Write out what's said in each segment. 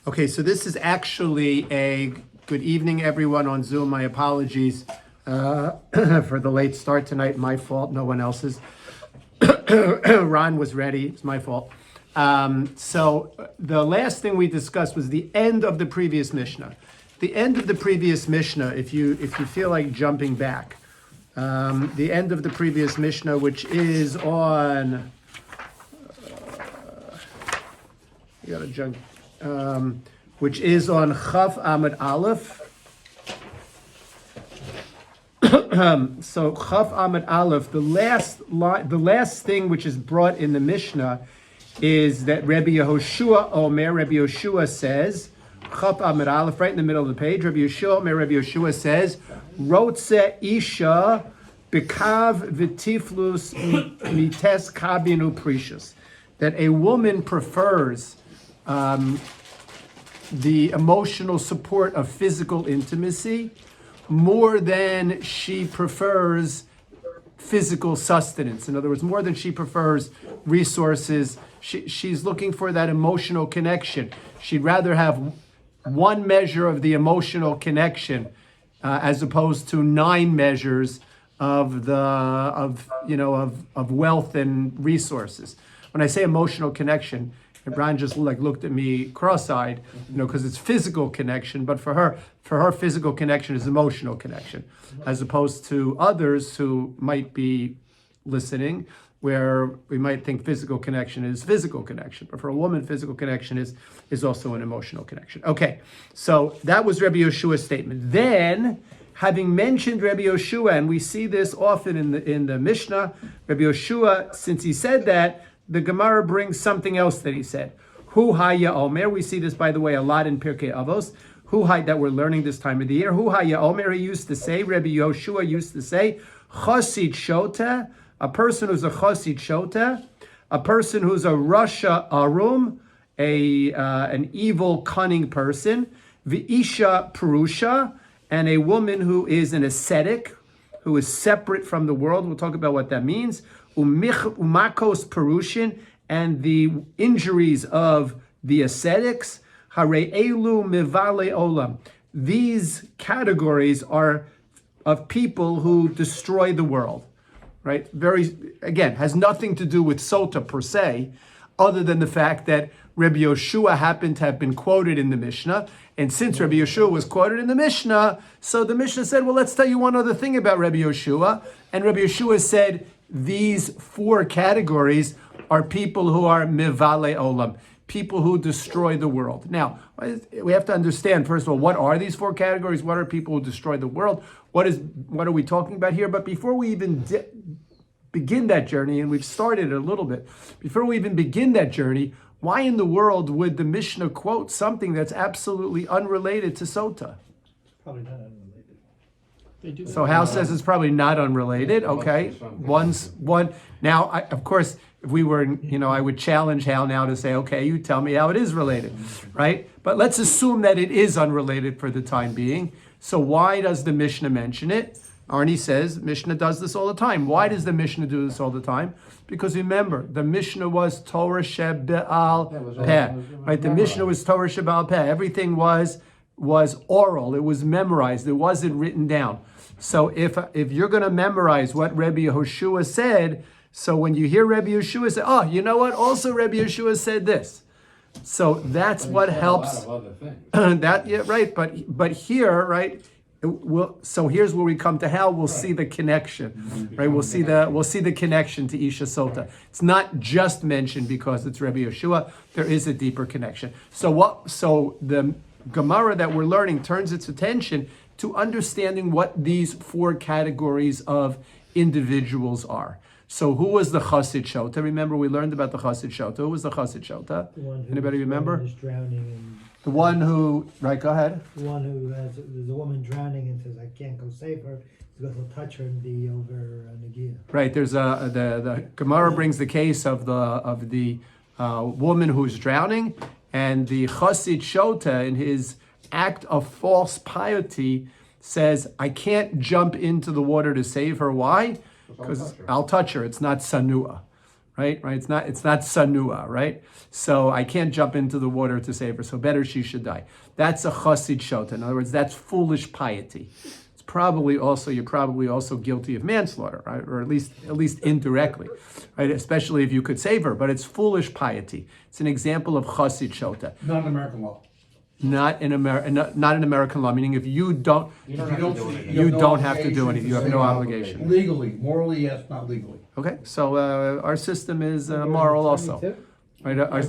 Okay, so this is actually a good evening, everyone on Zoom. My apologies for the late start tonight. My fault, no one else's. Ron was ready. It's my fault. So the last thing we discussed was the end of the previous Mishnah. The end of the previous Mishnah, if you feel like jumping back, the end of the previous Mishnah, which is on, you gotta jump, which is on Chaf Amud Aleph. So Chaf Amud Aleph, the last thing which is brought in the Mishnah is that Rabbi Yehoshua says, Chaf Amud Aleph, right in the middle of the page, Rabbi Yehoshua says, Rotze Isha Bekav V'tiflus Mites Kabinu Precious, that a woman prefers the emotional support of physical intimacy more than she prefers physical sustenance. In other words, more than she prefers resources, she's looking for that emotional connection. She'd rather have one measure of the emotional connection as opposed to 9 measures of wealth and resources. When I say emotional connection, and Brian just looked at me cross-eyed, because it's physical connection, but for her physical connection is emotional connection, as opposed to others who might be listening, where we might think physical connection is physical connection, but for a woman, physical connection is also an emotional connection. Okay, so that was Rabbi Yeshua's statement. Then, having mentioned Rabbi Yeshua, and we see this often in the Mishnah, Rabbi Yeshua, since he said that, the Gemara brings something else that he said. Hu haya omer. We see this, by the way, a lot in Pirkei Avos. Hu hay, that we're learning this time of the year. Hu haya omer. He used to say, Rabbi Yoshua used to say, Chosid Sotah, a person who's a Chosid Sotah, a person who's a Rasha Arum, an evil, cunning person, V'isha Purusha, and a woman who is an ascetic, who is separate from the world. We'll talk about what that means. Umakos Perushin, and the injuries of the ascetics. Hare elu mivale olam. These categories are of people who destroy the world, right? Again, has nothing to do with Sotah per se, other than the fact that Rabbi Yoshua happened to have been quoted in the Mishnah. And since Rabbi Yoshua was quoted in the Mishnah, so the Mishnah said, well, let's tell you one other thing about Rabbi Yoshua. And Rabbi Yoshua said, these 4 categories are people who are mivale olam, people who destroy the world. Now, we have to understand, first of all, what are these 4 categories? What are people who destroy the world? What are we talking about here? But before we even begin that journey, and we've started a little bit, before we even begin that journey, why in the world would the Mishnah quote something that's absolutely unrelated to Sotah? Probably not unrelated. So Hal says it's probably not unrelated. Okay, one. Now, of course, if we were, I would challenge Hal now to say, okay, you tell me how it is related, right? But let's assume that it is unrelated for the time being. So why does the Mishnah mention it? Arnie says Mishnah does this all the time. Why does the Mishnah do this all the time? Because remember, the Mishnah was Torah Shebe'al Peh, right? The Mishnah was Torah Shebe'al Peh. Everything was oral. It was memorized. It wasn't written down. So if you're going to memorize what Rabbi Yehoshua said, so when you hear Rabbi Yehoshua say, oh, you know what? Also Rabbi Yehoshua said this. So that's what helps. A lot of other things. Right. But here, right. So here's where we come to Hal. We'll see the connection, right? We'll see the connection to Isha Sotah. It's not just mentioned because it's Rabbi Yehoshua. There is a deeper connection. So the Gemara that we're learning turns its attention to understanding what these 4 categories of individuals are. So who was the Chosid Sotah? Remember, we learned about the Chosid Sotah. Who was the Chosid Sotah? Anybody remember? Is drowning. The one who, right, go ahead. The one who there's a woman drowning and says, I can't go save her because he'll touch her and be over Nagia. Right, there's the Gemara brings the case of the woman who's drowning, and the Chosid Sotah, in his act of false piety, says, I can't jump into the water to save her. Why? Because I'll touch her. It's not sanua, right? It's not sanua, right? So I can't jump into the water to save her. So better she should die. That's a chassid shota. In other words, that's foolish piety. It's you're probably also guilty of manslaughter, right? Or at least indirectly, right? Especially if you could save her. But it's foolish piety. It's an example of chassid shota. Not in American law. Not in American law, meaning if you don't, You don't have to do anything. you don't have to do anything. You have no obligation. Legally, morally, yes, not legally. Okay, so our system is moral also, right? Our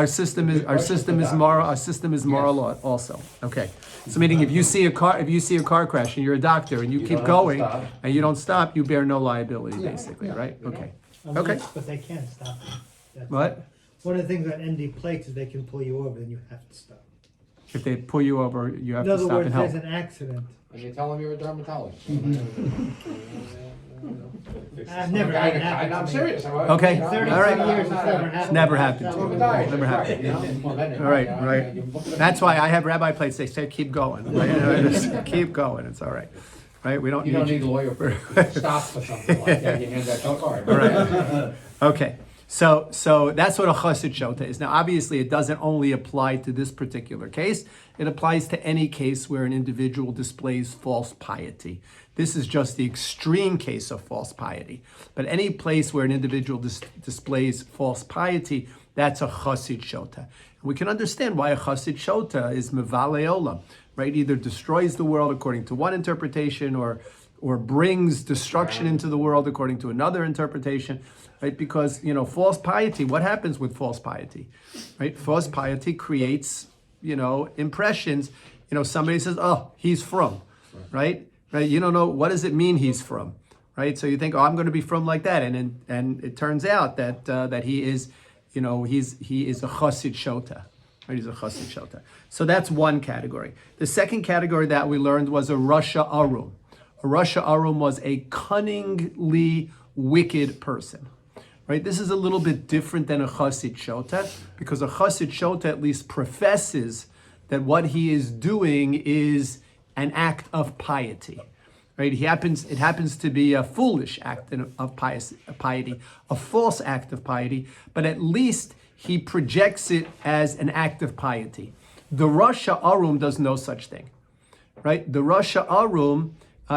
system is moral. Our system is moral also. Okay, so meaning if you see a car crash and you're a doctor and you keep going and you don't stop, you bear no liability, basically, right? Okay, okay. But they can't stop you. That's- What? One of the things that ND plates is they can pull you over and you have to stop. If they pull you over, you have In to other stop words, and help. there's an accident. And you tell them you're a dermatologist. I've never had it happen I'm to me. serious. Okay, all 37 right. years it's never happened. It's never happened to me. Never happened. All right. That's why I have rabbi plates. They say keep going. Right? Just keep going. It's all right. Right? We don't You need don't you. need a lawyer for stop for something like that. You hand that card. All right. Okay. So that's what a chassid shota is. Now, obviously, it doesn't only apply to this particular case. It applies to any case where an individual displays false piety. This is just the extreme case of false piety. But any place where an individual displays false piety, that's a chassid shota. We can understand why a chassid shota is mevale olam, right? Either destroys the world according to one interpretation, or brings destruction into the world according to another interpretation, right? Because, false piety, what happens with false piety, right? False piety creates, impressions. Somebody says, oh, he's from, right? You don't know, what does it mean he's from, right? So you think, oh, I'm going to be from like that. And it turns out that he is, he is a chassid shota. Right? He's a chassid shota. So that's one category. The second category that we learned was a rasha arum. A rasha arum was a cunningly wicked person, right? This is a little bit different than a chassid shota, because a chassid shota at least professes that what he is doing is an act of piety, right? It happens to be a foolish act of piety, a false act of piety, but at least he projects it as an act of piety. The rasha arum does no such thing, right? The rasha arum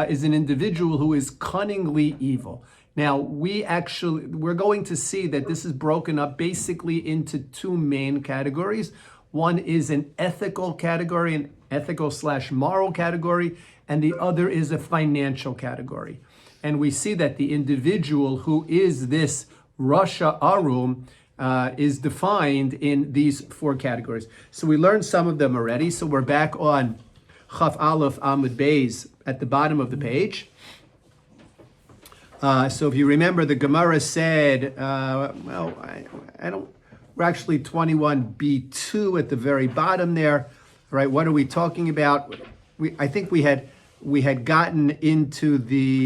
is an individual who is cunningly evil. Now, we're going to see that this is broken up basically into two main categories. One is an ethical category, an ethical/moral category, and the other is a financial category. And we see that the individual who is this rasha arum is defined in these four categories. So we learned some of them already. So we're back on Chaf Aleph Amud Beis at the bottom of the page. So if you remember, the Gemara said, we're actually 21b2 at the very bottom there. All right, what are we talking about? I think we had gotten into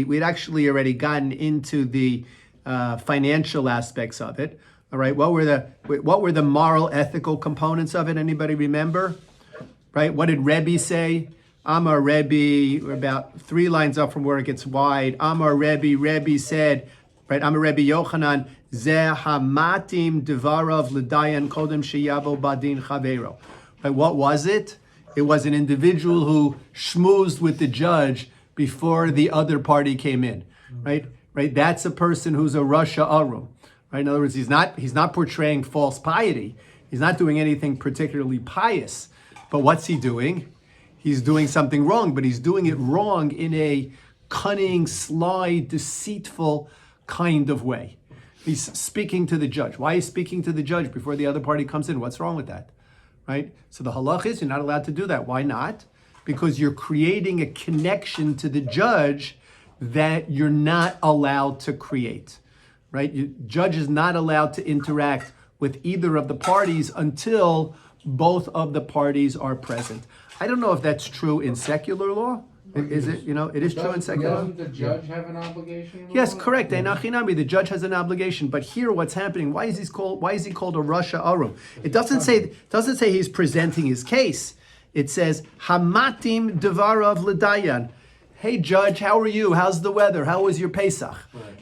we'd actually already gotten into the financial aspects of it. All right, what were the moral, ethical components of it? Anybody remember? Right, what did Rebbe say? Amar Rebbe, we're about 3 lines up from where it gets wide. Amar Rebbe said, right, Amar Rebbe Yochanan, Zeh hamatim devarav l'dayan kodem sheyavo badin chavero. Right, what was it? It was an individual who schmoozed with the judge before the other party came in, right? Right, that's a person who's a rasha arum. Right, in other words, he's not portraying false piety. He's not doing anything particularly pious. But what's he doing? He's doing something wrong, but he's doing it wrong in a cunning, sly, deceitful kind of way. He's speaking to the judge. Why is he speaking to the judge before the other party comes in? What's wrong with that? Right? So the halach is you're not allowed to do that. Why not? Because you're creating a connection to the judge that you're not allowed to create. Right? Judge is not allowed to interact with either of the parties until both of the parties are present. I don't know if that's true in secular law. Is it? It is true in secular law. Doesn't the judge have an obligation? Yes, correct. Einachinami, the judge has an obligation. But here, what's happening? Why is he called a rasha arum? It doesn't say he's presenting his case. It says hamatim devarav l'dayan. hey judge, how are you? How's the weather? How was your Pesach?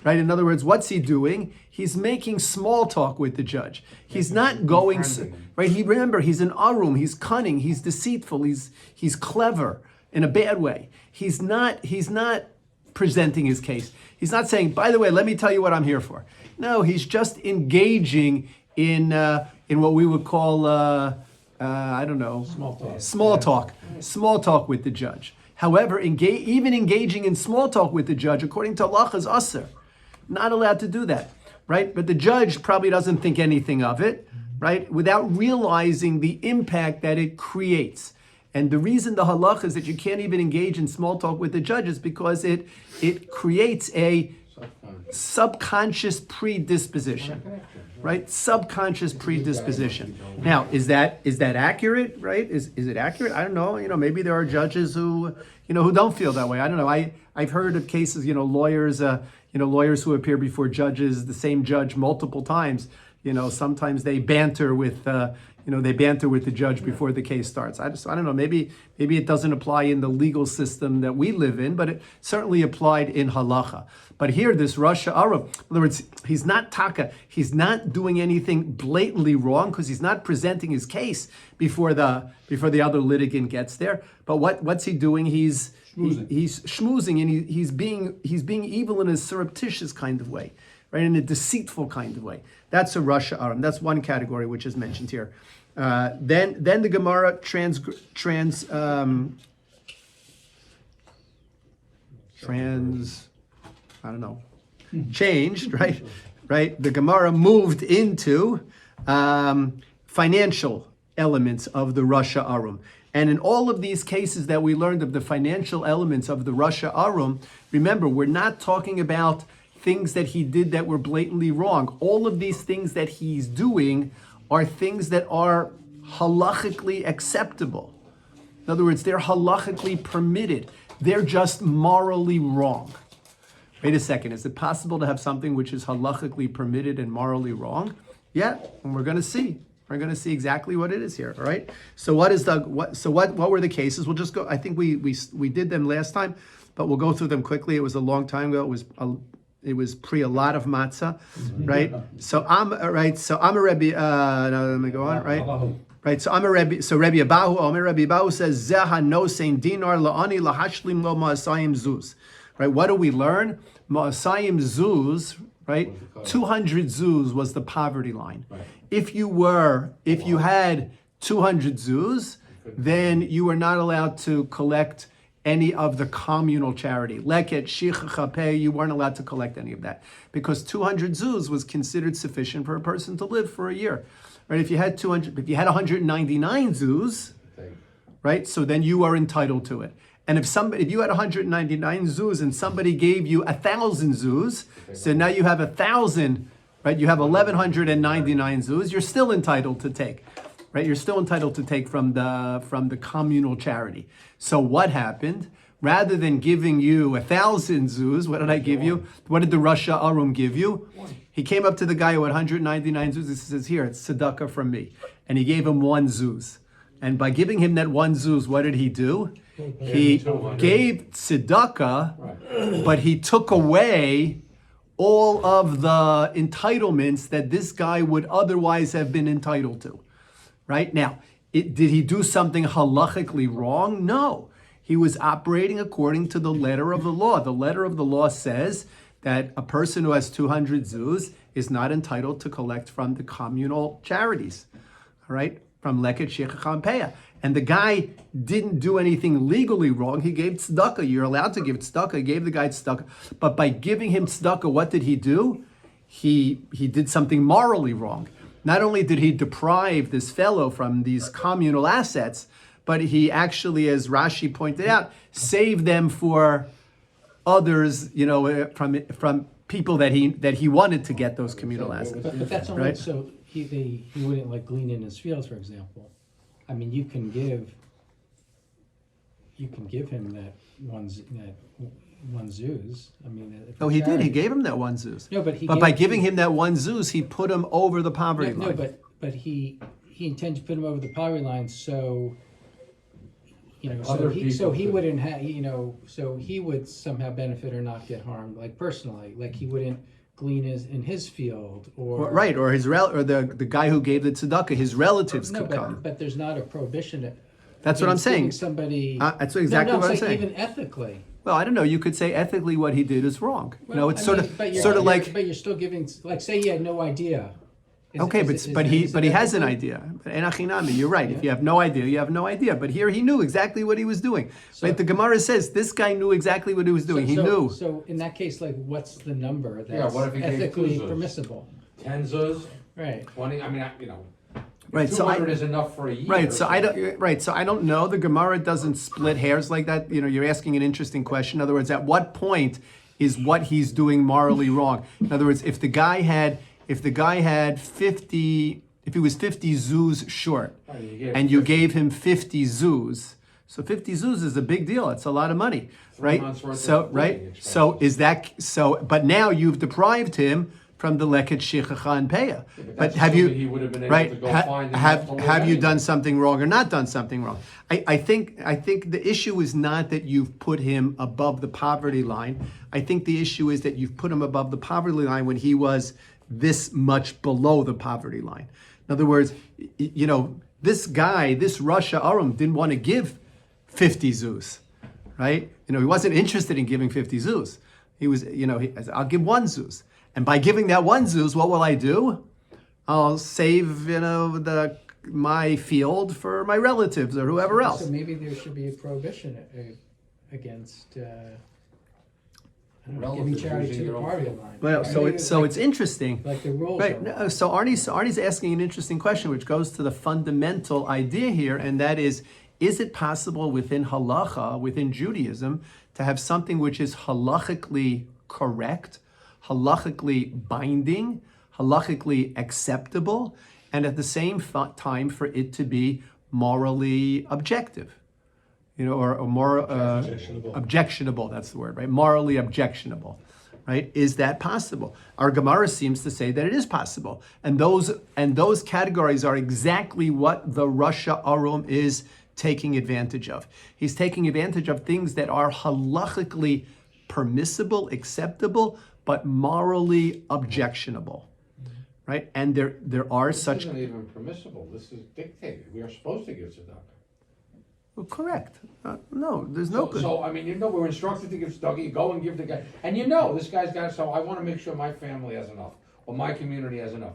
Right? In other words, what's he doing? He's making small talk with the judge. He's not going, right? Remember, he's an arum, he's cunning, he's deceitful, he's clever in a bad way. He's not presenting his case. He's not saying, by the way, let me tell you what I'm here for. No, he's just engaging in what we would call, I don't know, small talk with the judge. However, even engaging in small talk with the judge, according to Allah, is asr. Not allowed to do that, right? But the judge probably doesn't think anything of it, right? Without realizing the impact that it creates. And the reason the halach is that you can't even engage in small talk with the judge is because it creates a subconscious predisposition, right? Subconscious predisposition. Now, is that accurate, right? Is it accurate? I don't know. Maybe there are judges who don't feel that way. I don't know. I've heard of cases, lawyers who appear before judges, the same judge multiple times. Sometimes they banter with the judge before the case starts. I don't know. Maybe it doesn't apply in the legal system that we live in, but it certainly applied in halacha. But here, this Rasha Arav, in other words, he's not taka. He's not doing anything blatantly wrong because he's not presenting his case before the other litigant gets there. But what's he doing? He's schmoozing, and he's being evil in a surreptitious kind of way, right? In a deceitful kind of way. That's a Rasha Aram. That's one category which is mentioned here. Then the Gemara changed, right? Right. The Gemara moved into financial elements of the Rasha Arum. And in all of these cases that we learned of the financial elements of the Rasha Arum, remember, we're not talking about things that he did that were blatantly wrong. All of these things that he's doing are things that are halachically acceptable. In other words, they're halachically permitted. They're just morally wrong. Wait a second, is it possible to have something which is halachically permitted and morally wrong? Yeah, and we're going to see. We're going to see exactly what it is here, all right? So what were the cases? We'll just go, I think we did them last time, but we'll go through them quickly. It was a long time ago. It was pre a lot of matzah, right? So I'm a Rebbe. Now let me go on, right? Right. So I'm a Rebbe. So Rebbe Abahu says Zeha no sein dinar laani lahashlim lo ma'asayim zuz. Right. What do we learn? Ma'asayim zuz. Right. 200 zuz was the poverty line. Right. If you had 200 zuz, then you were not allowed to collect any of the communal charity. Leket, shicha, chapeh, you weren't allowed to collect any of that because 200 zuz was considered sufficient for a person to live for a year. Right? If you had 199 zuz, right? So then you are entitled to it. And if you had 199 zuz and somebody gave you 1,000 zuz, so now you have 1,000, right? You have 1,199 zuz. You're still entitled to take. Right, you're still entitled to take from the communal charity. So what happened? Rather than giving you 1,000 zuz, what did I give you? What did the Rasha Arum give you? He came up to the guy who had 199 zuz. He says, "Here, it's tzedakah from me," and he gave him 1 zuz. And by giving him that 1 zuz, what did he do? He gave tzedakah, but he took away all of the entitlements that this guy would otherwise have been entitled to. Right? Now, did he do something halachically wrong? No. He was operating according to the letter of the law. The letter of the law says that a person who has 200 zuz is not entitled to collect from the communal charities. All right? From leket, shecha, champeya. And the guy didn't do anything legally wrong. He gave tzedakah. You're allowed to give tzedakah. He gave the guy tzedakah. But by giving him tzedakah, what did he do? He did something morally wrong. Not only did he deprive this fellow from these communal assets, but he actually, as Rashi pointed out, saved them for others, from people that he wanted to get those communal assets. But that's only right? So he wouldn't glean in his fields, for example. I mean, you can give him that one zuz. I mean, Oh, he did. He gave him that 1 zuz. No, but by giving him that 1 zuz, he put him over the poverty line. No, but he intended to put him over the poverty line, so you know, Other so he people could- wouldn't have, you know, so he would somehow benefit or not get harmed, like personally, like he wouldn't glean in his field or. Right, or or the guy who gave the tzedakah, his relatives No, could come. but there's not a prohibition. That's what I'm against giving saying. Somebody. That's exactly no, what I'm it's like saying. Even ethically. Well, I don't know. You could say ethically what he did is wrong. You know, it's Well, I mean, but you're- sort of like. But you're still giving, like, say he had no idea. Okay, but he has an idea. Enachinami, you're right. If you have no idea, you have no idea. But here he knew exactly what he was doing. Right? The Gemara says this guy knew exactly what he was doing. He knew. So in that case, like, what's the number Yeah, that's what if he gave ethically two zuz? permissible? 10 zuz, Right. 20, I mean, you know, Right, so 200 is enough for a year. Right, so I don't. Right, so I don't know. The Gemara doesn't split hairs like that. You know, you're asking an interesting question. In other words, at what point is what he's doing morally wrong? In other words, if the guy had 50, if he was 50 zuz short, Right, you gave and you 50. gave him 50 zuz, so 50 zuz is a big deal. It's a lot of money, 3 right? months worth So of right, living expenses. so is that so? But now you've deprived him from the leket shechacha and peya. but But that's have you, assuming he would have been able right? to go find enough to live Have you anyway. done something wrong or not done something wrong? I think the issue is not that you've put him above the poverty line. I think the issue is that you've put him above the poverty line when he was this much below the poverty line. In other words, you know, this guy, this Russia Arum didn't want to give 50 zuz, right? You know, he wasn't interested in giving 50 zuz. He was, you know, I'll give 1 zuz. And by giving that 1 zuz, what will I do? I'll save, you know, my field for my relatives or whoever else. So maybe there should be a prohibition against I don't know, giving Relatives charity using to the their own party field. line. Well, Right? so Maybe it's interesting. like the rules. Right. Are No, so Arnie's asking an interesting question, which goes to the fundamental idea here, and that is it possible within halacha, within Judaism, to have something which is halachically correct, halachically binding, halachically acceptable, and at the same time for it to be morally objective? You know, or more objectionable. That's the word, right? Morally objectionable, right? Is that possible? Our Gemara seems to say that it is possible, and those categories are exactly what the Russia Arum is taking advantage of. He's taking advantage of things that are halachically permissible, acceptable, but morally objectionable, right? And there are This such. isn't even permissible. This is dictated. We are supposed to give tzedakah. Well, correct. No, there's no. So, I mean, you know, we're instructed to give tzedakah, you go and give the guy, and you know, this guy's got, so I wanna make sure my family has enough, or my community has enough.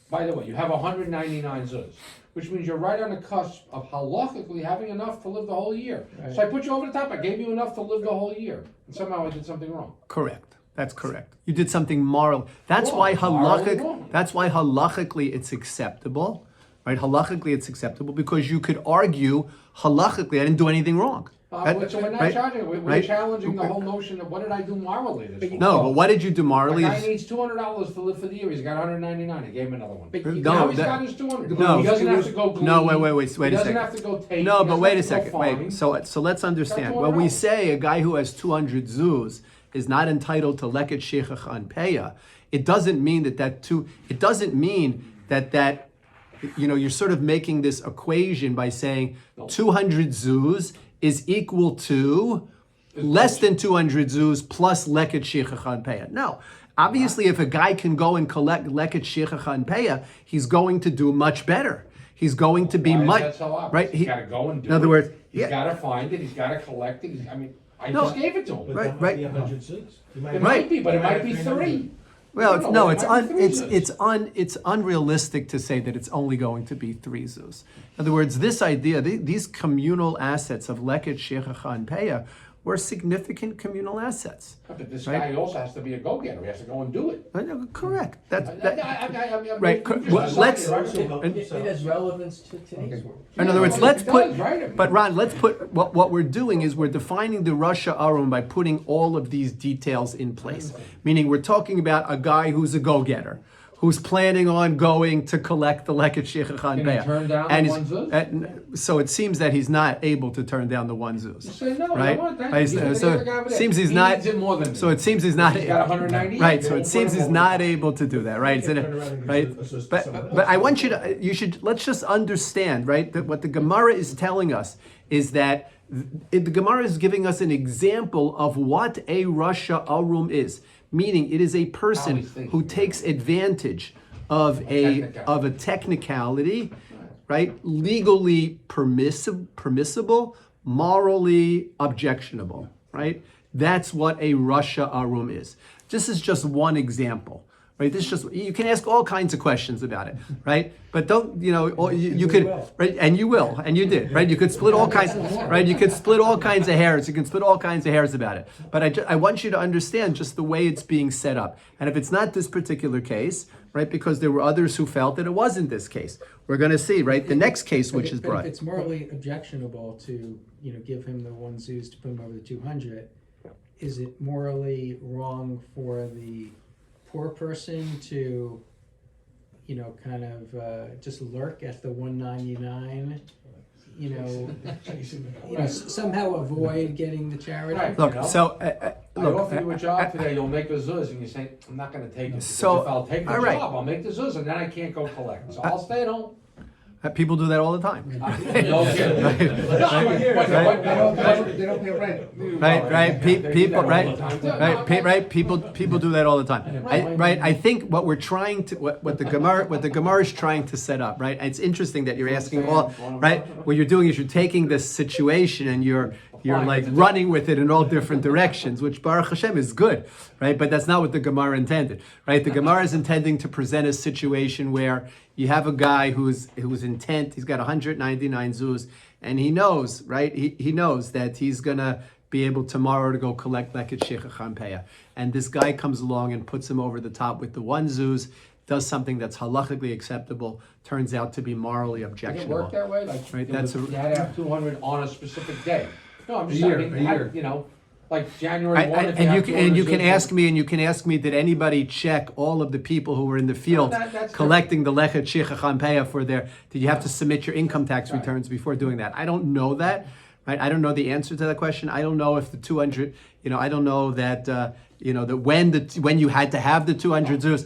By the way, you have 199 zuz, which means you're right on the cusp of halachically having enough to live the whole year. So I put you over the top, I gave you enough to live the whole year, and somehow I did something wrong. Correct. That's correct. You did something moral. That's Wrong. why Morally wrong. That's why halachically it's acceptable, right? Halachically it's acceptable because you could argue halachically I didn't do anything wrong. So we're not right? charging, we're Right? challenging the whole notion of what did I do morally this whole No, but what did you do A morally? guy needs $200 to live for the year. He's got 199. I gave him another one. But you- No, Now he's that- got his 200. No. He doesn't have to go glean. No, wait a He second. doesn't have to go take. No, he but doesn't wait a have to go second. Wait. farming. So let's understand. Got When we $200. say a guy who has 200 zuz is not entitled to leket shechach an peya, it doesn't mean it doesn't mean that you know, you're sort of making this equation by saying 200 zuz is equal to less than 200 zuz plus leket shechach an peya. No. Obviously, if a guy can go and collect leket shechach an peya, he's going to do much better. He's going to be Why is much that so obvious? right. He's got to go and do it. In other words, he's yeah. got to find it. He's got to collect it. I mean, I No. just gave it to him. But Right, that might right. be 100 cents. You It Right. might be, but it might be 300. 3. Well, No, no, it might be 3 zuz. it's unrealistic to say that it's only going to be 3 zuz. In other words, this idea, these communal assets of leket shechach an peya were significant communal assets. But this Right. guy also has to be a go-getter. He has to go and do it. Correct. That's I Right, you just well, decided, let's- right? It has relevance to today's world. in other words, Yeah, let's it put. does, right? But Ron, let's put what we're doing is we're defining the Russia Arum by putting all of these details in place. Meaning, we're talking about a guy who's a go-getter, who's planning on going to collect the leket shechach an Can he peya. turn down And the he's- 1 zuz? So it seems that he's not able to turn down the 1 zuz. Say no, Right? I want that. Right, He's the so other guy over there. seems he's He not. needs it more than me. So it seems he's not. He's got 198. Right. So They it won't seems put he's him not over. able to do that. Right. Turn around and Right. assist But someone but else. I want you should let's just understand, right, that what the Gemara is telling us is that The Gemara is giving us an example of what a Rasha Arum is, meaning it is a person who takes advantage of a technicality, right? Legally permissible, morally objectionable, right? That's what a Rasha Arum is. This is just one example. Right, this is just, you can ask all kinds of questions about it, right? But don't, you could, right? And you will, and you did, right? You could split all kinds, right? You could split all kinds of hairs. You can split all kinds of hairs about it. But I want you to understand just the way it's being set up. And if it's not this particular case, right? Because there were others who felt that it wasn't this case. We're going to see, right? The next case, which is brought. But if it's morally objectionable to, give him the 1 zuz to put him over the 200, is it morally wrong for the poor person to, just lurk at the 199, somehow avoid getting the charity? Right. Look, so I offer you a job today, you'll make a zuz, and you say, I'm not gonna take it. So, Because if I'll take the all right. job, I'll make the zuz, and then I can't go collect. So I'll stay at home. People do that all the time. No kidding. They don't pay rent. Right. People do that all the time. I think what we're trying to, what the Gemara is trying to set up, right? And it's interesting that you're asking all, right? What you're doing is you're taking this situation and you're like running with it in all different directions, which Baruch Hashem is good, right? But that's not what the Gemara intended, right? The Gemara is intending to present a situation where you have a guy who's intent, he's got 199 zuz, and he knows, right? He knows that he's gonna be able tomorrow to go collect Leket Sheikha Champeya. And this guy comes along and puts him over the top with the 1 zuz, does something that's halachically acceptable, turns out to be morally Did it objectionable. work that way? Like, Right, you had to have 200 on a specific day. No, I'm just saying, like January 1. And you can ask me, did anybody check all of the people who were in the field that's collecting the Lechet Sheikha Champeya for did you have to submit your income tax returns before doing that? I don't know that, right? I don't know the answer to that question. I don't know if the 200, I don't know that, that when you had to have the 200 zuz.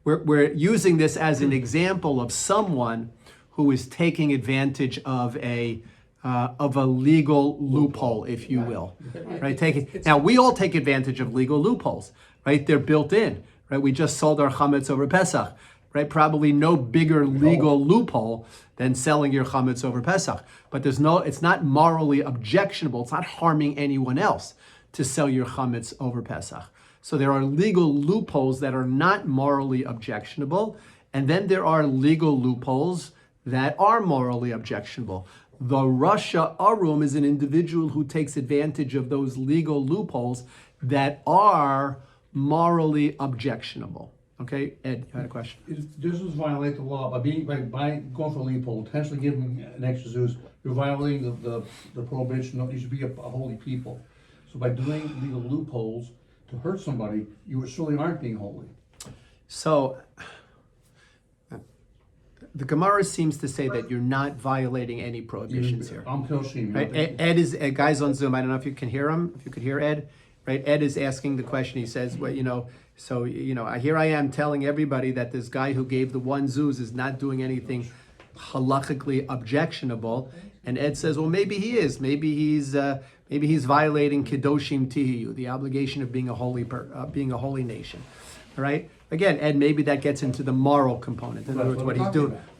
We're using this as an example of someone who is taking advantage of a legal loophole, if you will, right? Now we all take advantage of legal loopholes, right? They're built in, right? We just sold our chametz over Pesach, right? Probably no bigger legal loophole than selling your chametz over Pesach. But it's not morally objectionable. It's not harming anyone else to sell your chametz over Pesach. So there are legal loopholes that are not morally objectionable, and then there are legal loopholes that are morally objectionable. The Rasha Arum is an individual who takes advantage of those legal loopholes that are morally objectionable. Okay, Ed, you had a question? This is violate the law by going for a loophole, potentially giving an extra zuz. You're violating the prohibition. You should be a holy people. So by doing legal loopholes to hurt somebody, you surely aren't being holy. So the Gemara seems to say that you're not violating any prohibitions here. I'm Pilshim. Right? Ed is guys on Zoom. I don't know if you can hear him. If you could hear Ed, right? Ed is asking the question. He says, "Well, here I am telling everybody that this guy who gave the 1 zuz is not doing anything halachically objectionable." And Ed says, "Well, maybe he is. Maybe he's violating Kedoshim Tihiyu, the obligation of being a holy nation." All right. Again, Ed, maybe that gets into the moral component. In other words,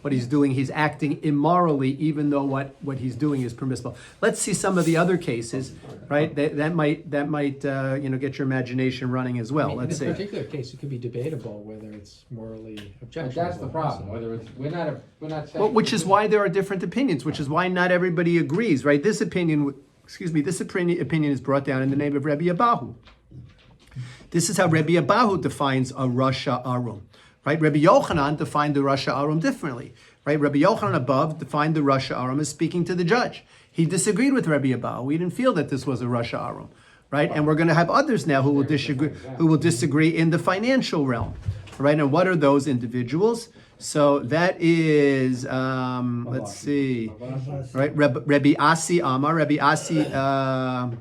what he's doing, he's acting immorally, even though what he's doing is permissible. Let's see some of the other cases, right? That might get your imagination running as well. Let's see. In this particular case, it could be debatable whether it's morally objectionable. That's the problem. Whether it's we're not saying. Well, which is why there are different opinions. Which is why not everybody agrees, right? This opinion is brought down in the name of Rebbe Abahu. This is how Rebbe Abahu defines a Rasha Arum, right? Rebbe Yochanan defined the Rasha Arum differently, right? Rebbe Yochanan above defined the Rasha Arum as speaking to the judge. He disagreed with Rebbe Abahu. He didn't feel that this was a Rasha Arum, right? And we're going to have others now who will disagree in the financial realm, right? And what are those individuals? So that is, let's see, right? Rebbe Asi Amar, Rebbe Asi Amar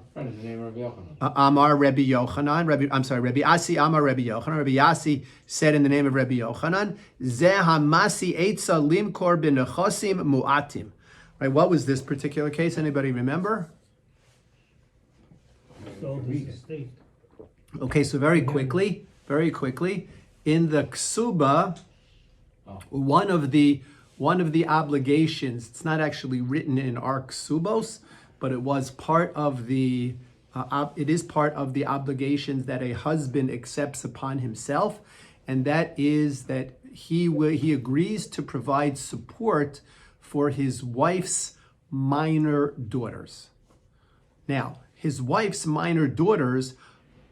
Rebbe Yochanan. Rebbe Asi Amar Rebbe Yochanan. Rebbe Asi said in the name of Rebbe Yochanan, Zeh hamasi eitza limkor b'nechosim mu'atim. Right? What was this particular case? Anybody remember? So this estate. Okay, so very quickly, in the ksuba, one of the obligations, it's not actually written in our ksubos, but it was part of the it is part of the obligations that a husband accepts upon himself, and that is that he agrees to provide support for his wife's minor daughters. Now, his wife's minor daughters,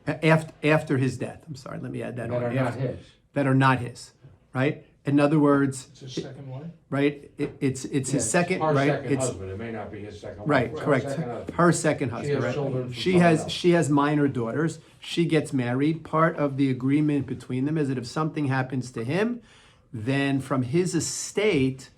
after his death, I'm sorry, let me add that That on. are not his. That are not his, right? In other words, It's his second wife? right? It's his second, Her right? second It's husband, it may not be his second wife. right, It's her correct. second husband. Her second She husband, has right? children from She someone has else. she has minor daughters. She gets married. Part of the agreement between them is that if something happens to him, then from his estate,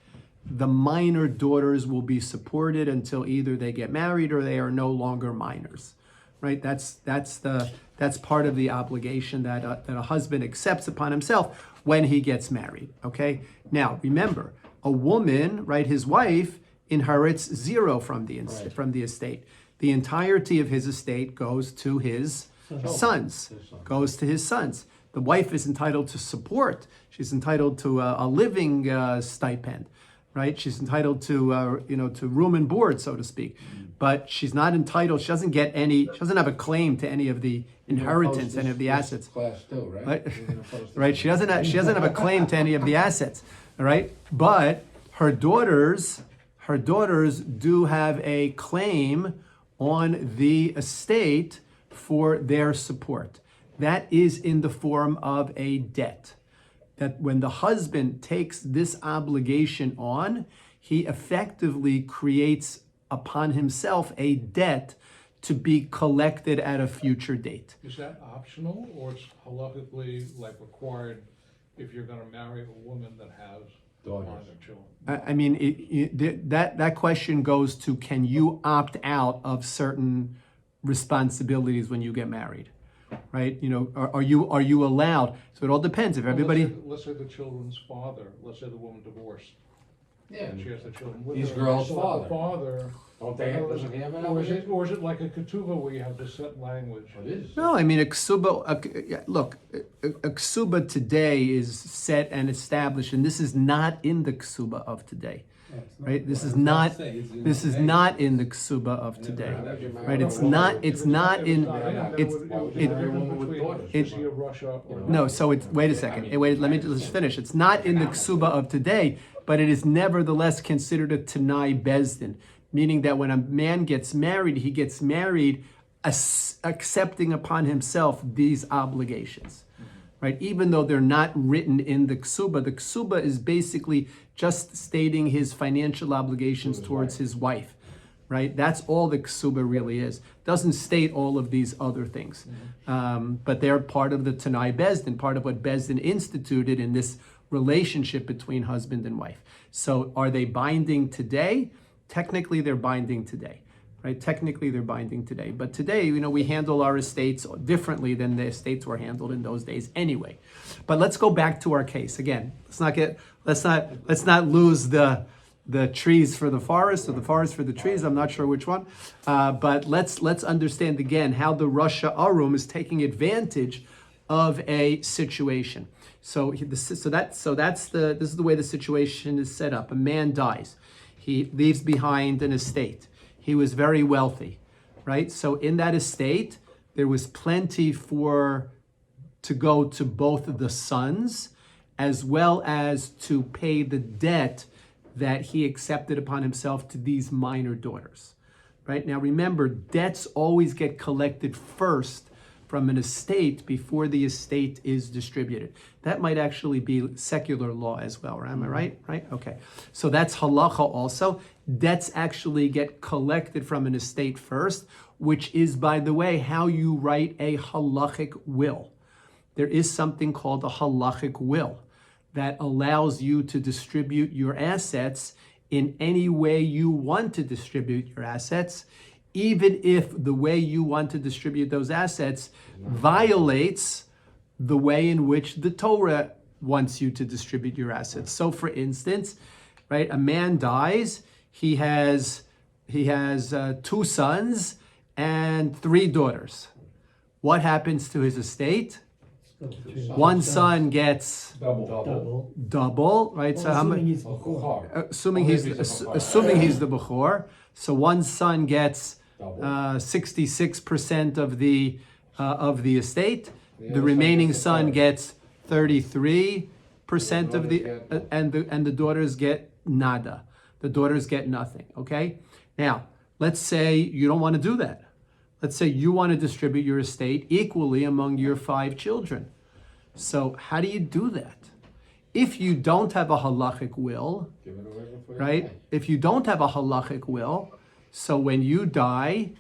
the minor daughters will be supported until either they get married or they are no longer minors, right? That's part of the obligation that a husband accepts upon himself when he gets married. Okay. Now remember, a woman, right? His wife inherits zero from the estate. The entirety of his estate goes to his sons. Goes to his sons. The wife is entitled to support. She's entitled to a living stipend, right? She's entitled to to room and board, so to speak. But she's not entitled. She doesn't get any. She doesn't have a claim to any of the inheritance, any of the assets. Class too, right? Right. You're gonna post this. Right? She doesn't have a claim to any of the assets. All right. But her daughters do have a claim on the estate for their support. That is in the form of a debt. That when the husband takes this obligation on, he effectively creates upon himself a debt to be collected at a future date. Is that optional, or it's halakhically like required if you're gonna marry a woman that has Daughters. minor children? I mean, that question goes to, can you opt out of certain responsibilities when you get married, right? Are you allowed? So it all depends. If Well, everybody, let's say the children's father, let's say the woman divorced, Yeah. and she has the children with He's her. girl's so father. The father. Don't they have, doesn't he have an Or is obligation? it like a ketubah where you have the set language? It is. no, I mean, a ksuba. Look, a ksuba today is set and established, and this is not in the ksuba of today, right? This is not in the ksuba of today, right? It's not in. If It's the marry a woman with daughters. Is he a Russia or not? No, so it's, wait a second. Wait, let me just finish. It's not in the ksuba of today, but it is nevertheless considered a Tanai Bezdin, meaning that when a man gets married, he gets married accepting upon himself these obligations, right? Even though they're not written in the ksuba is basically just stating his financial obligations towards his wife, right? That's all the ksuba really is. Doesn't state all of these other things. But they're part of the Tanai Bezdin, part of what Bezdin instituted in this relationship between husband and wife. So are they binding today? Technically, they're binding today, right? Technically, they're binding today. But today, we handle our estates differently than the estates were handled in those days anyway. But let's go back to our case. Again, let's not lose the trees for the forest or the forest for the trees. I'm not sure which one. But let's understand again how the Russia Arum is taking advantage of a situation. This is the way the situation is set up. A man dies. He leaves behind an estate. He was very wealthy, right? So in that estate, there was plenty to go to both of the sons, as well as to pay the debt that he accepted upon himself to these minor daughters, right? Now remember, debts always get collected first from an estate before the estate is distributed. That might actually be secular law as well, right? Am I right? Right? Okay. So that's halacha also. Debts actually get collected from an estate first, which is, by the way, how you write a halachic will. There is something called a halachic will that allows you to distribute your assets in any way you want to distribute your assets, even if the way you want to distribute those assets violates the way in which the Torah wants you to distribute your assets. So for instance, right, a man dies, he has 2 sons and 3 daughters. What happens to his estate? One son gets Double. double, right? So how Assuming many? he's before. Assuming he's the Bechor, so one son gets 66% of the estate. The remaining son gets 33% of the, and the daughters get nada. The daughters get nothing. Okay. Now let's say you don't want to do that. Let's say you want to distribute your estate equally among your 5 children. So how do you do that? If you don't have a halachic will, right? If you don't have a halachic will, so when you die,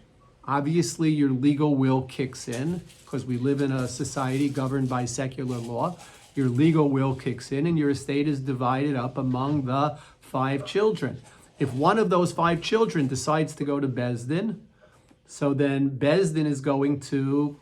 obviously your legal will kicks in, because we live in a society governed by secular law. Your legal will kicks in and your estate is divided up among the 5 children. If one of those 5 children decides to go to Beis Din, so then Beis Din is going to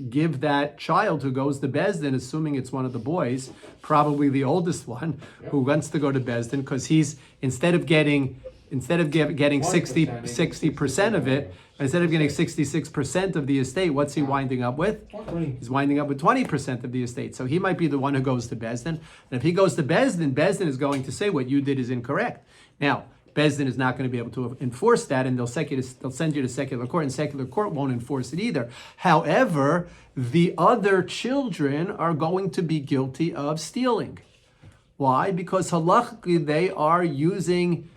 give that child who goes to Beis Din, assuming it's one of the boys, probably the oldest one, who wants to go to Beis Din, because he's instead of getting 60% of it, instead of getting 66% of the estate, what's he winding up with? 20. He's winding up with 20% of the estate. So he might be the one who goes to Beis Din. And if he goes to Beis Din is going to say what you did is incorrect. Now, Beis Din is not going to be able to enforce that, and they'll send you to secular court, and secular court won't enforce it either. However, the other children are going to be guilty of stealing. Why? Because halachically they are using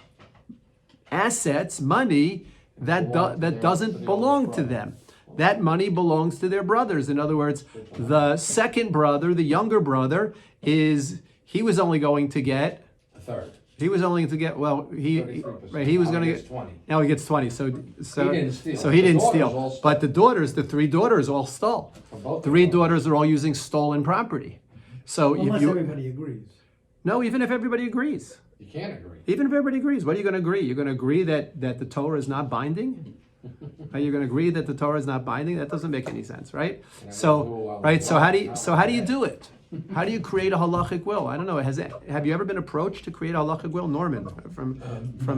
assets, money that doesn't belong to them. That money belongs to their brothers. In other words, the second brother, the younger brother, he was only going to get A third. he was only to get, well, he 33%. was going to Now he get gets 20. Now he gets 20. So He didn't steal. So he The didn't daughters steal. all stole. But the 3 daughters all stole. From both 3 of them. daughters are all using stolen property. So if Unless you everybody agrees. no, even if everybody agrees. You can't agree. Even if everybody agrees, what are you going to agree? You're going to agree that the Torah is not binding? Are you going to agree that the Torah is not binding? That doesn't make any sense, right? So, right. So how do you do it? How do you create a halachic will? I don't know. Have you ever been approached to create a halachic will, Norman? From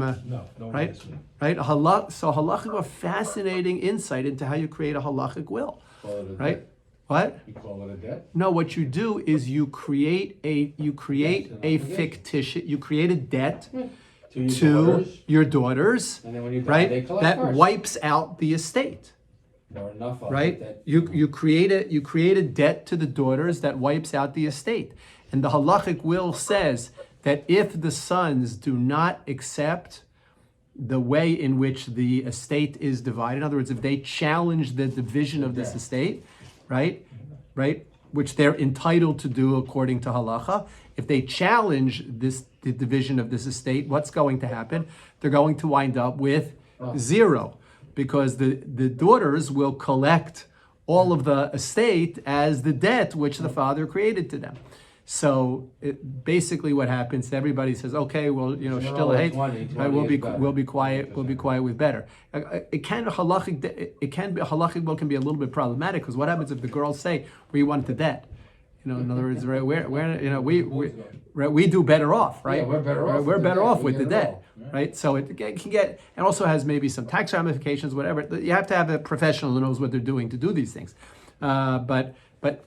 a No, right, right. So halachic will, fascinating insight into how you create a halachic will, Call it a right? debt. What? You call it a debt. No, what you do is you create a fictitious, you create a debt to your daughters, And then when you die, right? they collect That first. wipes out the estate, Or enough of right? it that You create a debt to the daughters that wipes out the estate, and the halachic will says that if the sons do not accept the way in which the estate is divided, in other words, if they challenge the division of this estate, right, which they're entitled to do according to halacha, if they challenge the division of this estate, what's going to happen? They're going to wind up with 0, because the daughters will collect all of the estate as the debt which the father created to them. So basically, what happens? Everybody says, "Okay, well, still a hate. Right, we'll be quiet. We'll be quiet with better." Halachic will can be a little bit problematic, because what happens if the girls say, "We want the debt"? In other words, right? We do better off, right? Yeah, we're better off. We're with the better debt. off We with the get it debt, all. right? So it can get, and also has maybe some tax ramifications, whatever. You have to have a professional who knows what they're doing to do these things. But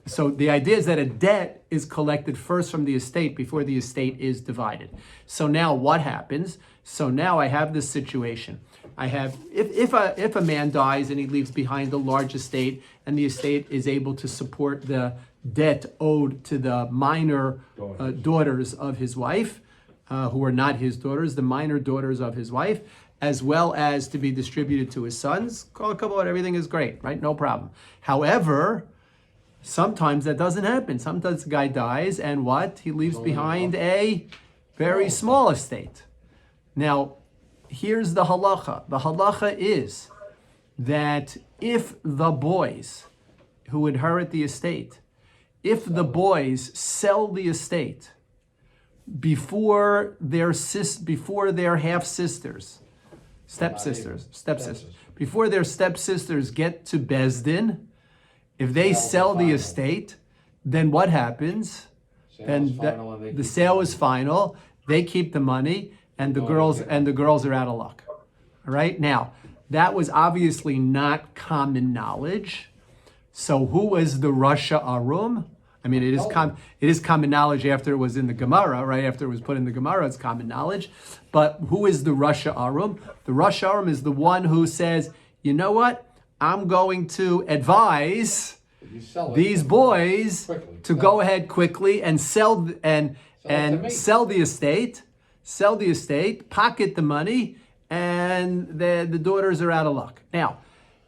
so the idea is that a debt is collected first from the estate before the estate is divided. So now what happens? So now I have this situation. I have, if a man dies and he leaves behind a large estate, and the estate is able to support the debt owed to the minor daughters of his wife, who are not his daughters, the minor daughters of his wife, as well as to be distributed to his sons, call a couple out, everything is great, right? No problem. However, sometimes that doesn't happen. Sometimes the guy dies, and what? He leaves behind a very small estate. Now, here's the halacha. The halacha is that if the boys who inherit the estate, if the boys sell the estate before their half sisters, stepsisters, before their stepsisters get to Beis Din, if they sell the estate, then what happens? Then the sale is final. They keep the money, and the No, girls okay. and the girls are out of luck. All right. Now, that was obviously not common knowledge. So who was the Rasha Arum? I mean, it is common knowledge after it was in the Gemara, right? After it was put in the Gemara, it's common knowledge. But who is the Rasha Arum? The Rasha Arum is the one who says, you know what? I'm going to advise You sell it these boys quickly. to go ahead quickly and sell Sell it to me. sell the estate, pocket the money, and the daughters are out of luck. Now,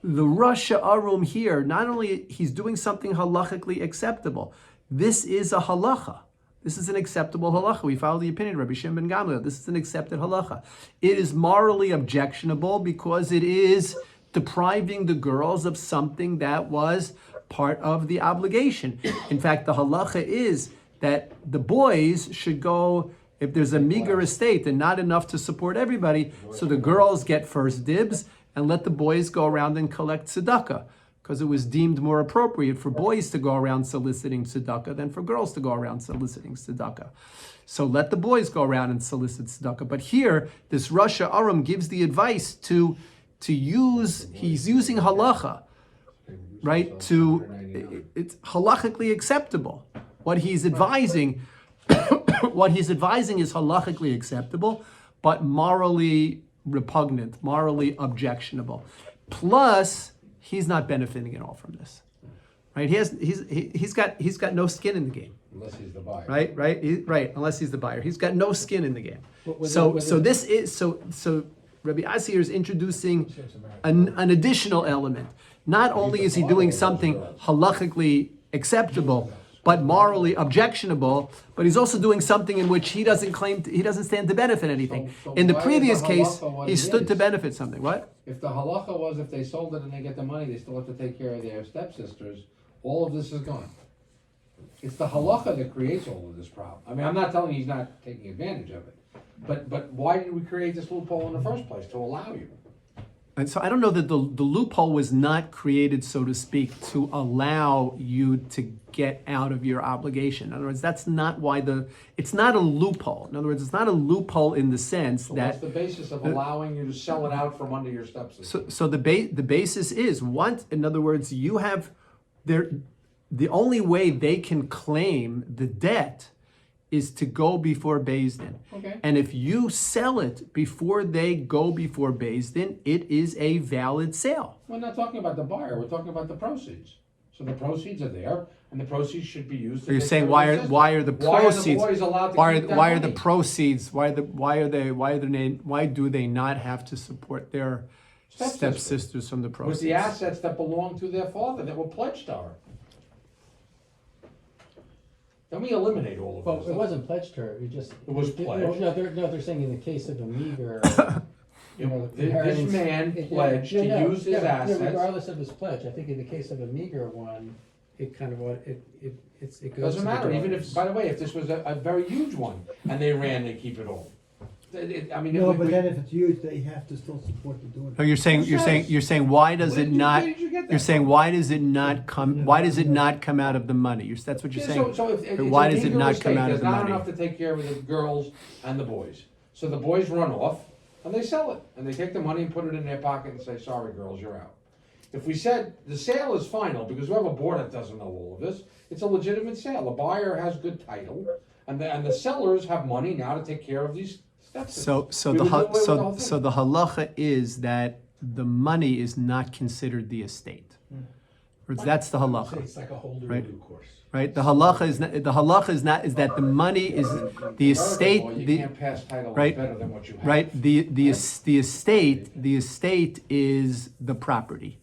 the Rasha Arum here, not only he's doing something halachically acceptable, this is a halacha. This is an acceptable halacha. We follow the opinion of Rabbi Shimon ben Gamliel. This is an accepted halacha. It is morally objectionable because it is depriving the girls of something that was part of the obligation. In fact, the halacha is that the boys should go, if there's a meager estate and not enough to support everybody, so the girls get first dibs and let the boys go around and collect tzedakah, because it was deemed more appropriate for boys to go around soliciting tzedakah than for girls to go around soliciting tzedakah. So let the boys go around and solicit tzedakah. But here, this Rasha Arum gives the advice to use, he's using halacha, right? It's halachically acceptable. What he's advising, what he's advising is halachically acceptable, but morally repugnant, morally objectionable. Plus, he's not benefiting at all from this, right? He's got no skin in the game, Unless he's the buyer. right. Unless he's the buyer, he's got no skin in the game. So Rabbi Asir is introducing an additional element. Not only is he doing something halachically acceptable, but morally objectionable, but he's also doing something in which he doesn't stand to benefit anything. So In the why is previous the case, halacha what he it stood to is? benefit something. What? If the halacha was if they sold it and they get the money, they still have to take care of their stepsisters, all of this is gone. It's the halacha that creates all of this problem. I mean, I'm not telling you he's not taking advantage of it, but why did we create this loophole in the first place? To allow you. And so I don't know that the loophole was not created, so to speak, to allow you to get out of your obligation. In other words, that's not why it's not a loophole. In other words, it's not a loophole in the sense So that. what's the basis of allowing you to sell it out from under your stepsister? So the basis is in other words, you have the only way they can claim the debt is to go before Beis Din. Okay. And if you sell it before they go before Beis Din, it is a valid sale. We're not talking about the buyer, we're talking about the proceeds. So the proceeds are there, and the proceeds should be used. So you're saying why are the proceeds? Why are the boys allowed to why keep that are the money? proceeds? Why do they not have to support their stepsisters from the proceeds? With the assets that belong to their father that were pledged to her. Then we eliminate all of Well, this. it wasn't pledged to her, it was pledged. They're saying in the case of a meager, This man pledged to use his assets. regardless of his pledge, I think in the case of a meager one, it kind of it goes to Doesn't the matter, even if, daughters. by the way, if this was a very huge one, and they keep it all. I mean, No, if but we- then if it's used, they have to still support the daughter. No, you're saying why does Where it did you- not? where did you get that You're saying from? why does it not come? Why does it not come out of the money? That's what you're Yeah, saying. so if it's why a does it meager not estate, come out of there's the not money? enough to take care of the girls and the boys. So the boys run off, and they sell it, and they take the money and put it in their pocket and say, sorry, girls, you're out. If we said the sale is final, because we have a board that doesn't know all of this, it's a legitimate sale. The buyer has good title, and the sellers have money now to take care of these stepsisters. So We the would do away with the whole so thing. the halacha is that the money is not considered the estate. Or that's the halacha, It's like a holder Right. due course. right? The halacha is that the money is the estate. You can't pass title right, better than what you have. Right, the estate is the property,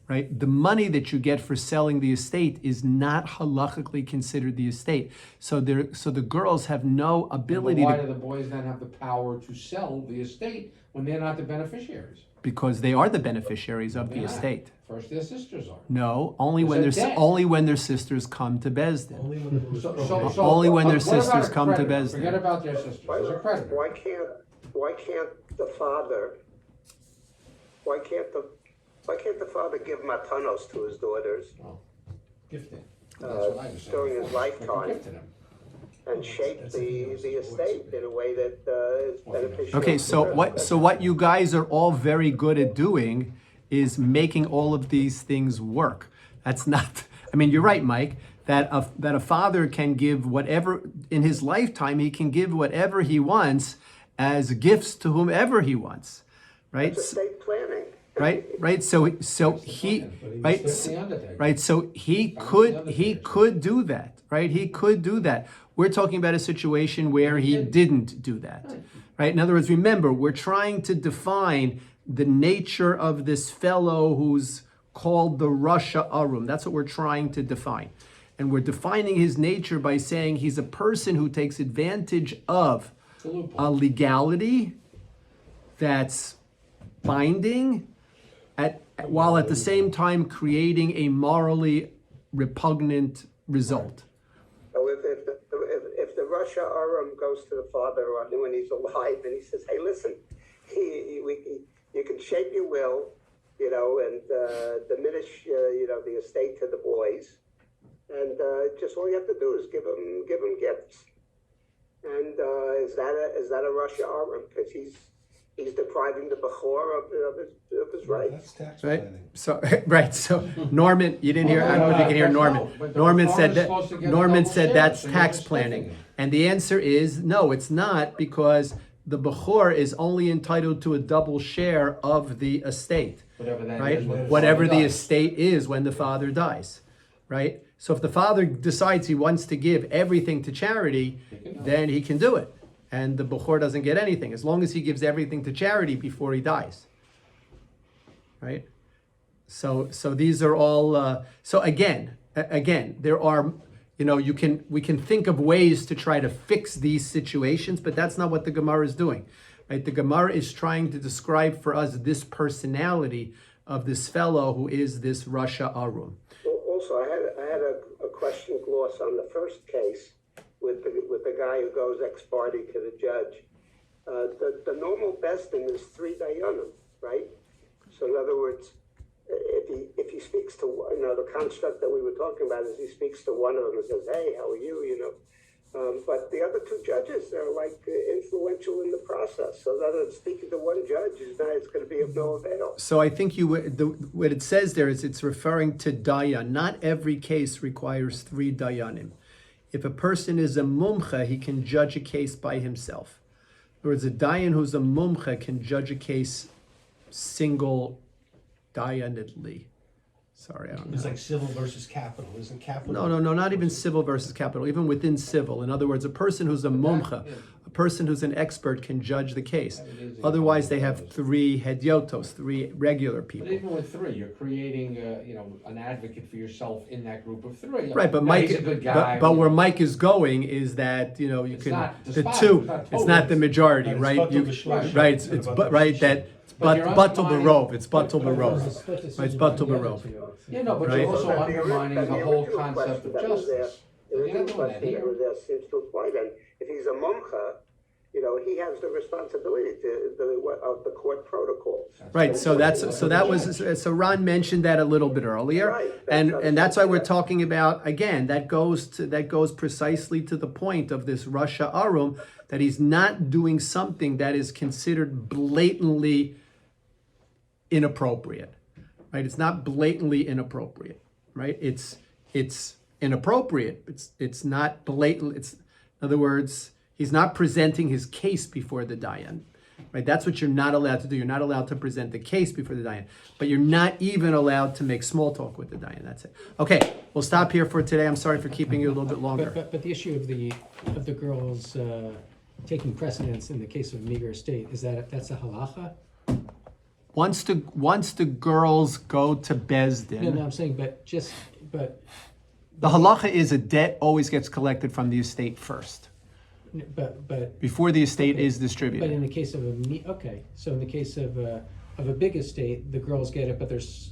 right? The money that you get for selling the estate is not halachically considered the estate. So the girls have no But ability why to, do the boys then have the power to sell the estate when they're not the beneficiaries? because they are the beneficiaries of the They're not. estate. First, their sisters are. No, only when It's a debt. only when their sisters come to Beis Din. Only when it was Only when their what about a sisters come to creditor? Beis Din. Forget about their sisters, there's a creditor. Why can't the father give matanos to his daughters Gifting. That's what I was saying during his before. They can lifetime? gift to them. and shape the estate in a way that is beneficial. Okay, so to what you guys are all very good at doing is making all of these things work. That's not, I mean, you're right, Mike, that a father can give whatever, in his lifetime, he can give whatever he wants as gifts to whomever he wants, right? It's estate planning. Right. So he, right, It's the undertaker. right. So he could do that, right? He could do that. We're talking about a situation where he didn't do that, right? In other words, remember, we're trying to define the nature of this fellow who's called the Rasha Arum. That's what we're trying to define. And we're defining his nature by saying he's a person who takes advantage of a legality that's binding, while at the same time creating a morally repugnant result. So if the Russia Aram goes to the father when he's alive and he says, hey, listen, you can shape your will, and diminish, the estate to the boys, and just all you have to do is give them gifts. And is that a Russia Aram? Because he's depriving the Bechor of his rights. That's tax Right. planning. So right. So Norman, you didn't hear. I don't know if you can hear Norman. But the Norman farmer's said that. supposed to get a Norman double said share, that's so you're tax just splitting planning, it. and the answer is no. It's not, because the Bechor is only entitled to a double share of the estate. Whatever that Right? is when the Whatever father the dies. estate is when the father dies. Right? So if the father decides he wants to give everything to charity, then he can do it. And the Bechor doesn't get anything, as long as he gives everything to charity before he dies. Right? So these are all, so again, there are, we can think of ways to try to fix these situations, but that's not what the Gemara is doing. Right? The Gemara is trying to describe for us this personality of this fellow who is this Rasha Arum. Also, I had a question gloss on the first case with the guy who goes ex parte to the judge. The normal besting is 3 dayanim, right? So in other words, if he speaks to the construct that we were talking about is he speaks to one of them and says, "Hey, how are you?" But the other 2 judges are like influential in the process. So that speaking to one judge is not, it's going to be of no avail. So I think what it says there is it's referring to dayan. Not every case requires 3 dayanim. If a person is a mumcha, he can judge a case by himself. In other words, a dayan who's a mumcha can judge a case single dayanedly. Sorry, I don't know. It's like civil versus capital, isn't capital? No, not even civil versus capital, even within civil. In other words, a person who's a mumcha, a person who's an expert can judge the case. Otherwise, they have 3 hedyotos, 3 regular But people. even with 3, you're creating, an advocate for yourself in that group of 3. Right, but Now, Mike, he's a good guy. but where Mike is going is that, you It's can, not the despised, 2, it's not it's total. not the majority, Right, it's right? batul You- b'shlosh. Right, it's Batul right, that, b'shlosh. But you're batul undermining- barov, it's batul It's a barov. split Right, it's decision batul by the other barov. two. Yeah, no, but Right. you're also But undermining the whole original concept question of that was there- justice. The You're original not doing that question that here. was there seems to apply then. If he's a mumcha, he has the responsibility of the court protocols. Right, so so Ron mentioned that a little bit earlier, Right, and that's why we're talking about, again, that goes precisely to the point of this Rasha Arum, that he's not doing something that is considered blatantly inappropriate, right? It's not blatantly inappropriate, right? It's inappropriate. It's not blatant. In other words, he's not presenting his case before the dayan, right? That's what you're not allowed to do. You're not allowed to present the case before the dayan, but you're not even allowed to make small talk with the dayan. That's it. Okay, we'll stop here for today. I'm sorry for keeping you a little bit longer. But the issue of the girls taking precedence in the case of a meager estate, that's a halacha? Once the girls go to Bezdin, No, I'm saying, but the halacha is a debt always gets collected from the estate first, before the estate is but distributed. in the case of so in the case of a big estate, the girls get it, but there's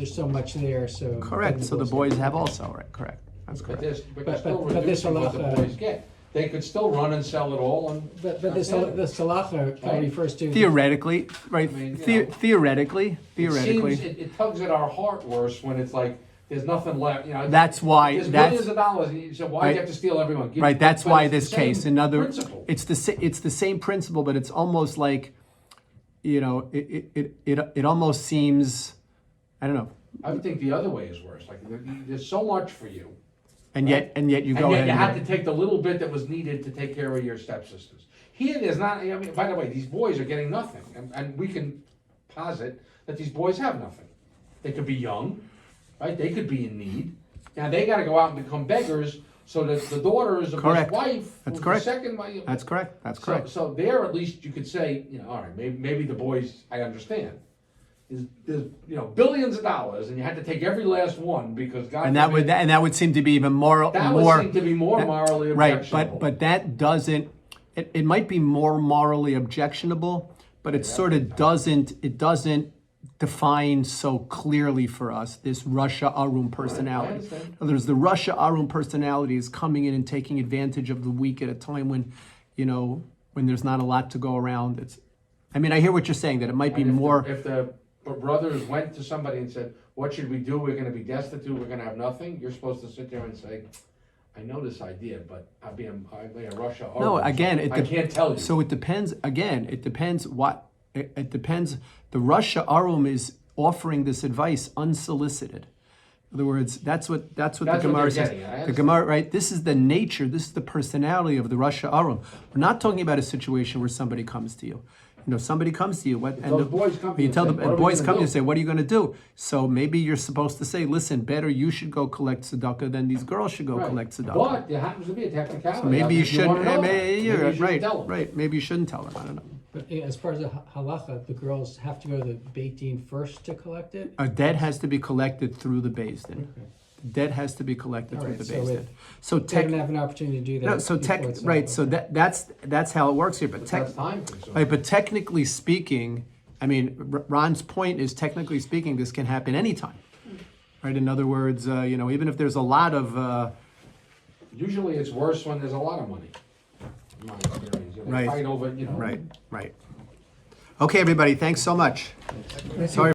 so much there, so. Correct, so the boys have also, right, correct. That's But correct. you're still but this reducing what the halacha- boys get. They could still run and sell it all and. But this that's it. halacha Right. refers to. Theoretically, right, I mean, theoretically. It tugs at our heart worse when it's like, there's nothing left, you know. That's why- There's that's- billions of dollars, and you say, why do Right. you have to steal everyone? Right, that's But why it's the this same case, another, principle. it's the same principle, but it's almost like, you know, it almost seems, I don't know, I would think the other way is worse, like, there's so much for you, and yet you and go yet ahead you and had do to it. take the little bit that was needed to take care of your stepsisters. Here, there's not, I mean, by the way, these boys are getting nothing, and we can posit that these boys have nothing. They could be young, right, they could be in need, now they gotta go out and become beggars, so that the daughters of Correct. his wife, That's who's the correct. second wife. That's correct, that's So, correct. so there, at least you could say, you know, all right, maybe the boys, I understand. There's, you know, billions of dollars, and you had to take every last one, because God And forbid, that would seem to be even more, that would more. seem to be more that- morally Right, objectionable. but that doesn't, it might be more morally objectionable, but it sort of doesn't, it doesn't define so clearly for us this Russia Arum personality. understand. There's the Russia Arum personality is coming in and taking advantage of the weak at a time when, you know, when there's not a lot to go around. It's, I mean, I hear what you're saying, that it might be And more, if the brothers went to somebody and said, what should we do, we're gonna be destitute, we're gonna have nothing, you're supposed to sit there and say, I know this idea, but I'll be in Russia. no, Arum, again, so I can't tell you. So it depends, again, it depends what, it depends, the Russia Arum is offering this advice unsolicited. In other words, that's what the That's what Gemara they're says. getting at. I The understand. Gemara, right? This is the nature, this is the personality of the Russia Arum. We're not talking about a situation where somebody comes to you. You know, somebody comes to you, what, and those the, boys come to you you tell and the say, "What are we boys gonna come to you do?" and say, what are you going to do? So maybe you're supposed to say, listen, better you should go collect tzedakah than these girls should go Right. collect tzedakah. But there happens to be a technicality. Maybe you if shouldn't. wanna know, Maybe you you're shouldn't right. tell them. Right. Maybe you shouldn't tell them. I don't know. But as far as the halacha, the girls have to go to the Beit Din first to collect it? A debt has to be collected through the Beis Din. Debt has to be collected through Alright, the so Beis it- Din. So They tech, don't have an opportunity to do that. no. So before tech, it's right. all So over. that's how it works here. But But tech, that's time consuming. right, but technically speaking, I mean, Ron's point is technically speaking, this can happen anytime. Right. In other words, you know, even if there's a lot of Usually it's worse when there's a lot of money. In my experience, they Right. fight over, you know. right. Okay, everybody. Thanks so much. Sorry.